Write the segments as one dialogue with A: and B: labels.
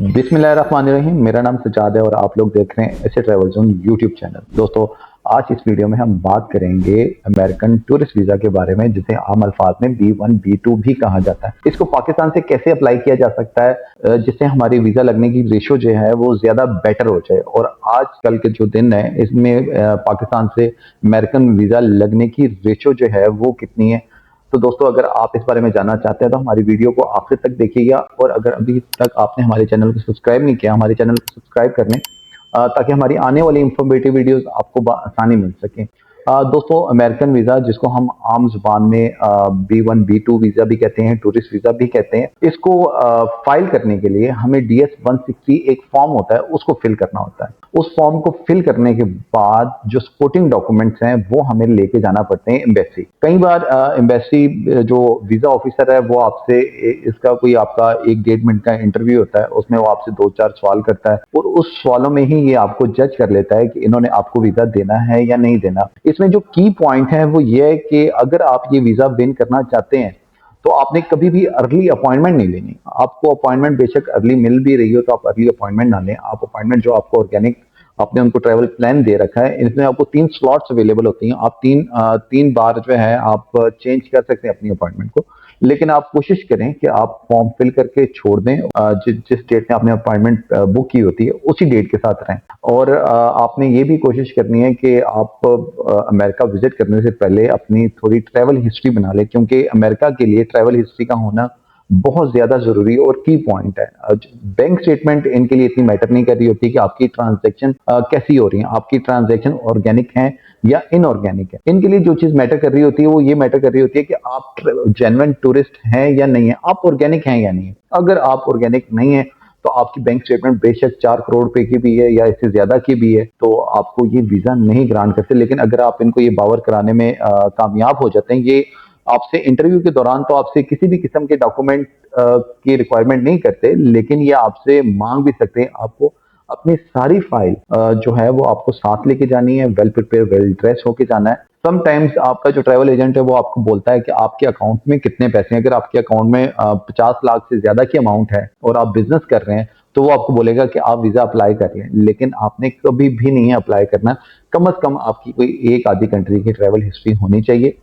A: बिस्मिल्लाहिर्रहमानिर्रहीम। मेरा नाम सजाद है और आप लोग देख रहे हैं ऐसे ट्रैवल जोन यूट्यूब चैनल। दोस्तों, आज इस वीडियो में हम बात करेंगे अमेरिकन टूरिस्ट वीज़ा के बारे में, जिसे आम अल्फाज में B1 B2 भी कहा जाता है। इसको पाकिस्तान से कैसे अप्लाई किया जा सकता है जिससे हमारी वीज़ा लगने की रेशो जो है वो ज़्यादा बेटर हो जाए। और आजकल के जो दिन है इसमें पाकिस्तान से अमेरिकन वीज़ा लगने की रेशो जो है वो कितनी है। तो दोस्तों, अगर आप इस बारे में जानना चाहते हैं तो हमारी वीडियो को आखिर तक देखिएगा। और अगर अभी तक आपने हमारे चैनल को सब्सक्राइब नहीं किया, हमारे चैनल को सब्सक्राइब कर लें ताकि हमारी आने वाली इंफॉर्मेटिव वीडियोस आपको आसानी मिल सके। दोस्तों, अमेरिकन वीज़ा जिसको हम आम जुबान में B1 B2 वीज़ा भी कहते हैं, टूरिस्ट वीज़ा भी कहते हैं, इसको फाइल करने के लिए हमें DS 160 एक फॉर्म होता है, उसको फिल करना होता है। उस फॉर्म को फिल करने के बाद जो सपोर्टिंग डॉक्यूमेंट्स हैं वो हमें लेके जाना पड़ते हैं एम्बेसी। कई बार एम्बेसी जो वीज़ा ऑफिसर है वो आपसे इसका कोई आपका 1-1.5 मिनट का इंटरव्यू होता है, उसमें वो आपसे 2-4 सवाल करता है और उस सवालों में ही ये आपको जज कर लेता है कि इन्होंने आपको वीज़ा देना है या नहीं देना। इसमें जो की पॉइंट है वो ये है कि अगर आप ये वीज़ा विन करना चाहते हैं तो आपने कभी भी अर्ली अपॉइंटमेंट नहीं लेनी। आपको अपॉइंटमेंट बेशक अर्ली मिल भी रही हो तो आप अर्ली अपॉइंटमेंट ना लें। आप अपॉइंटमेंट जो आपको ऑर्गेनिक आपने उनको ट्रैवल प्लान दे रखा है, इसमें आपको 3 स्लॉट्स अवेलेबल होती हैं। आप तीन बार जो है आप चेंज कर सकते हैं अपनी अपॉइंटमेंट को। लेकिन आप कोशिश करें कि आप फॉर्म फिल करके छोड़ दें, जिस डेट में आपने अपॉइंटमेंट बुक की होती है उसी डेट के साथ रहें। और आपने ये भी कोशिश करनी है कि आप अमेरिका विजिट करने से पहले अपनी थोड़ी ट्रैवल हिस्ट्री बना लें, क्योंकि अमेरिका के लिए ट्रैवल हिस्ट्री का होना बहुत ज्यादा जरूरी और की पॉइंट है। बैंक स्टेटमेंट इनके लिए इतनी मैटर नहीं कर रही होती कि आपकी ट्रांजैक्शन कैसी हो रही है, आपकी ट्रांजैक्शन ऑर्गेनिक है या इनऑर्गेनिक है। इनके लिए जो चीज मैटर कर रही होती है वो ये मैटर कर रही होती है कि आप जेन्युइन टूरिस्ट हैं या नहीं है, आप ऑर्गेनिक हैं या नहीं है। अगर आप ऑर्गेनिक नहीं है तो आपकी बैंक स्टेटमेंट बेशक 4 करोड़ रुपए की भी है या इससे ज्यादा की भी है तो आपको ये वीजा नहीं ग्रांट करते। लेकिन अगर आप इनको ये बावर कराने में कामयाब हो जाते हैं, ये आपसे इंटरव्यू के दौरान तो आपसे किसी भी किस्म के डॉक्यूमेंट की रिक्वायरमेंट नहीं करते, लेकिन ये आपसे मांग भी सकते हैं। आपको अपनी सारी फाइल जो है वो आपको साथ लेके जानी है, वेल प्रिपेयर वेल ड्रेस होके जाना है। समटाइम्स आपका जो ट्रैवल एजेंट है वो आपको बोलता है कि आपके अकाउंट में कितने पैसे हैं। अगर आपके अकाउंट में 50 लाख से ज्यादा की अमाउंट है और आप बिजनेस कर रहे हैं तो वो आपको बोलेगा कि आप वीजा अप्लाई कर लें, लेकिन आपने कभी भी नहीं अप्लाई करना। कम से कम आपकी कोई एक आधी कंट्री की ट्रैवल हिस्ट्री होनी चाहिए,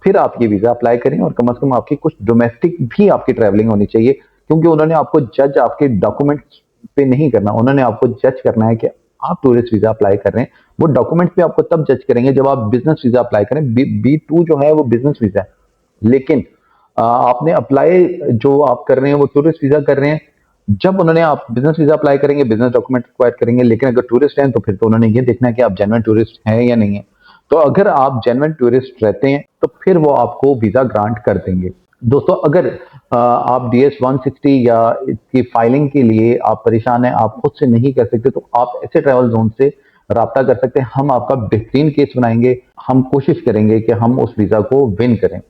A: फिर आप ये वीजा अप्लाई करें। और कम से कम आपकी कुछ डोमेस्टिक भी आपकी ट्रैवलिंग होनी चाहिए, क्योंकि उन्होंने आपको जज आपके डॉक्यूमेंट्स पे नहीं करना, उन्होंने आपको जज करना है कि आप टूरिस्ट वीजा अप्लाई कर रहे हैं। वो डॉक्यूमेंट्स पे आपको तब जज करेंगे जब आप बिजनेस वीजा अप्लाई करें। B2 जो है वो बिजनेस वीजा है, लेकिन आपने अप्लाई जो आप कर रहे हैं वो टूरिस्ट वीजा कर रहे हैं। जब उन्होंने आप बिजनेस वीजा अप्लाई करेंगे, बिजनेस डॉक्यूमेंट रिक्वायर करेंगे, लेकिन अगर टूरिस्ट हैं तो फिर तो उन्होंने ये देखना है कि आप जेन्युइन टूरिस्ट हैं या नहीं है। तो अगर आप जेन्युइन टूरिस्ट रहते हैं तो फिर वो आपको वीजा ग्रांट कर देंगे। दोस्तों, अगर आप DS 160 या इसकी फाइलिंग के लिए आप परेशान हैं, आप खुद से नहीं कर सकते, तो आप ऐसे ट्रैवल जोन से राब्ता कर सकते हैं। हम आपका बेहतरीन केस बनाएंगे, हम कोशिश करेंगे कि हम उस वीजा को विन करें।